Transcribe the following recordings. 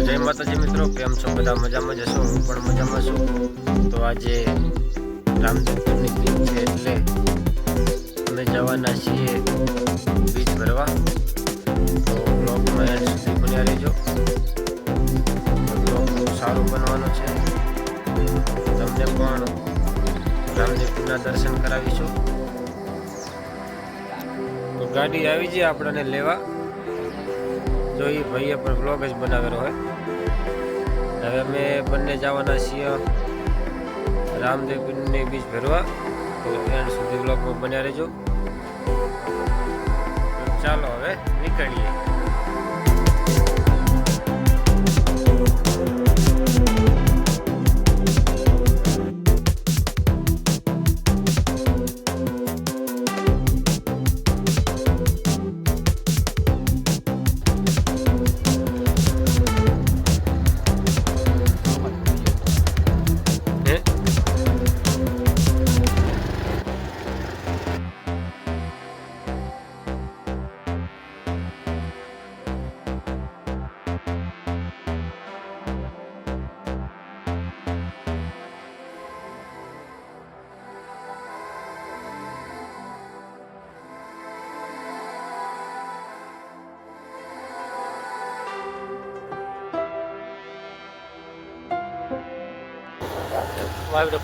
જય માતાજી મિત્રો, કેમ છો બધા? મજામાં જશો? હું પણ મજામાં છું. તો આજે રામદેવપુરની બીચ છે એટલે અમે જવાના છીએ બીચ ભરવા. તો બ્લોગમાં એન્ડ સુધી બન્યા રહેજો. બ્લોગ બહુ સારો બનવાનો છે. તમને પણ રામદેવપુરના દર્શન કરાવીશું. તો ગાડી આવી જાય આપણને લેવા. જો એ ભાઈએ પણ વ્લોગ જ બનાવેલો હોય. હવે અમે બંને જવાના છીએ રામદેવપુરની બીચ ભરવા. તો એન્ડ સુધી વ્લોગમાં બન્યા રહેજો. તો ચાલો હવે નીકળીએ.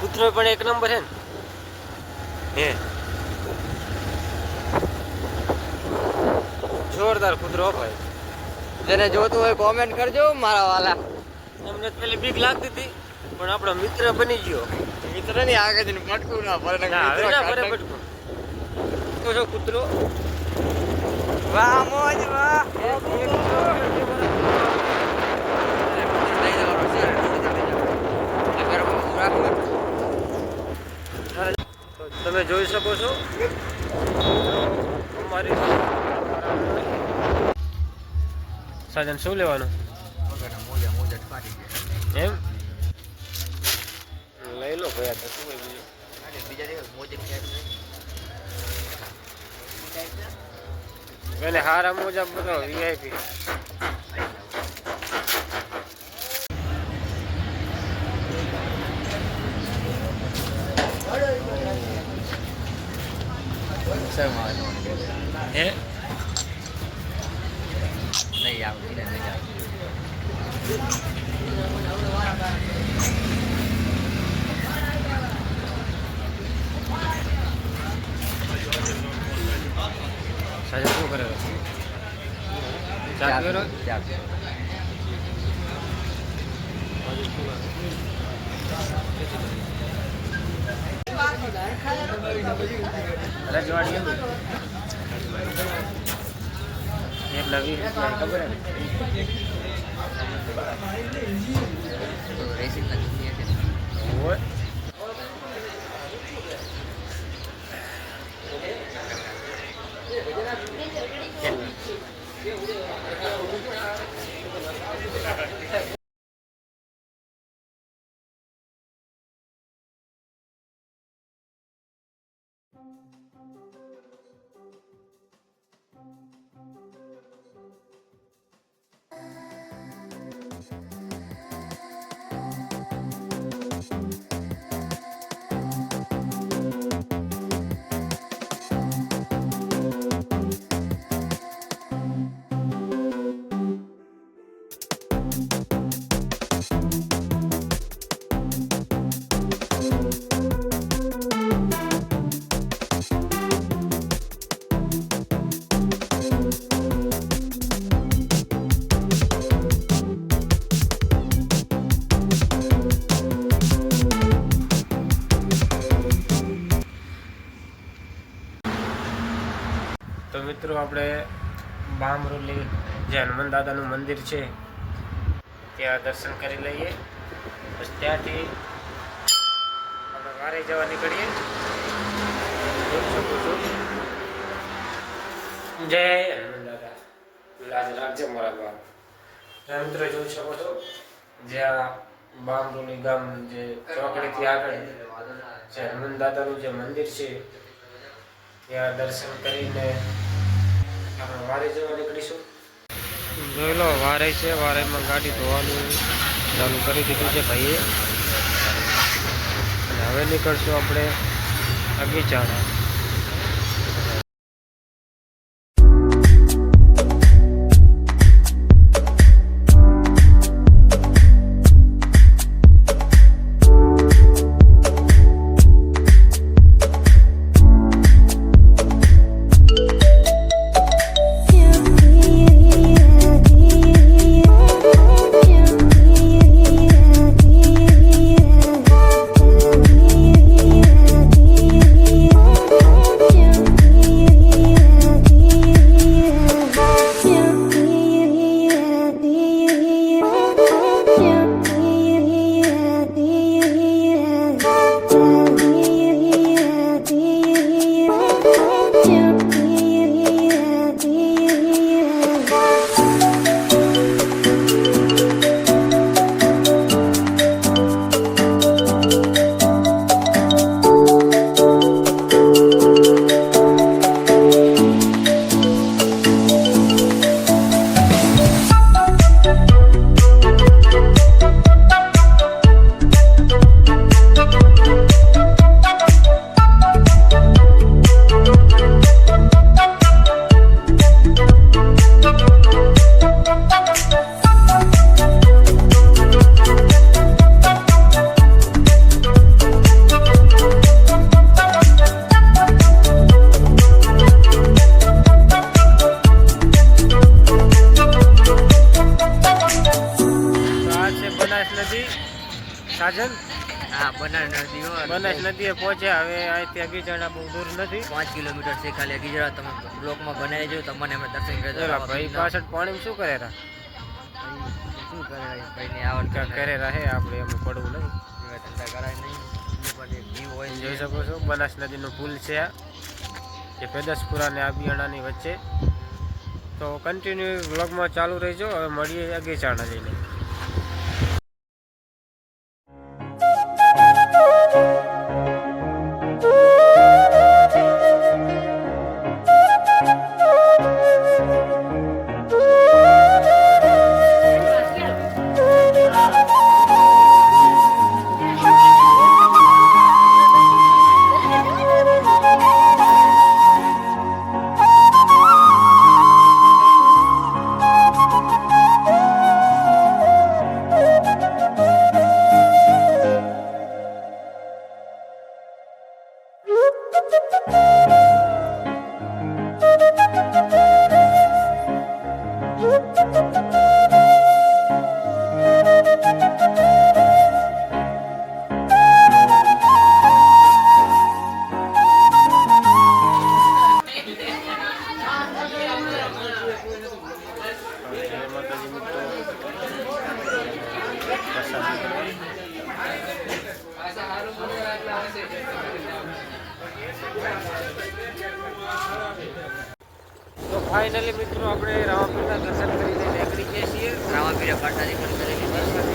કૂતરો પણ એક નંબર છે ને, જોરદાર કૂતરો ભાઈ. જેને જોતું હોય કોમેન્ટ કરજો મારા વાલા. અમને પેલી બીક લાગતી હતી પણ આપણો મિત્ર બની ગયો. મિત્ર ની આગળ જઈને પટકું ના પડે. તો જો કૂતરો વાહ મોજ વાહ. તમે જોઈ શકો છો અમારી સાજન શું લેવાનું એમ લઈ લો ભાઈ. આ શું બીજું હારા મોજા બધો વીઆઈપી. હે નહીં આવતી નહીં સાજન શું કરે? ચા પીરો? રજવાડી એક નવી ખબર હોય. તો મિત્રો આપણે બામરોલી જે હનુમાન દાદાનું મંદિર છે ત્યાં દર્શન કરી લઈએ. પછી ત્યાંથી આપણે વારે જવા નીકળીએ. જોઈ શકો છો. જય હનુમાન દાદા, લાજ રાખજે મારા બાપ. મિત્રો જોઈ શકો છો જ્યાં બામરોલી ગામ જે ચોકડીથી આગળ જે હનુમાન દાદાનું જે મંદિર છે ત્યાં દર્શન કરીને આપણે વારે જવા નીકળીશું. જોઈ લો વારે છે, વારેમાં ગાડી ધોવાનું ચાલુ કરી દીધું છે ભાઈએ. અને હવે નીકળશું આપણે અગીચાણા. સાજન હા બનાસ નદી બનાસ નદીએ પહોંચ્યા. હવે અહીંથી અગીચાણા બહુ દૂર નથી, 5 કિલોમીટર છે ખાલી અગીજરા. તમે બ્લોકમાં બનાવી જો તમને અમે દર્શન કરી પેલા ભાઈ પાછળ પાણી શું કરે રા શું કરે ભાઈને આવડ કરે રહે, આપણે એમ પડવું નહીં. ધંધા કરાય નહીં પણ એક જીવ હોય જોઈ શકો છો બનાસ નદીનો પુલ છે આ, જે પેદસપુરા ને આબિયાણાની વચ્ચે. તો કન્ટિન્યુ વ્લોગમાં ચાલુ રહેજો. હવે મળીએ અગીચાણા જઈને. તો ફાઇનલી મિત્રો આપણે રામાપીરના દર્શન કરીને નીકળી ગયા છીએ. રામાપીરે પાટાથી પણ કરેલી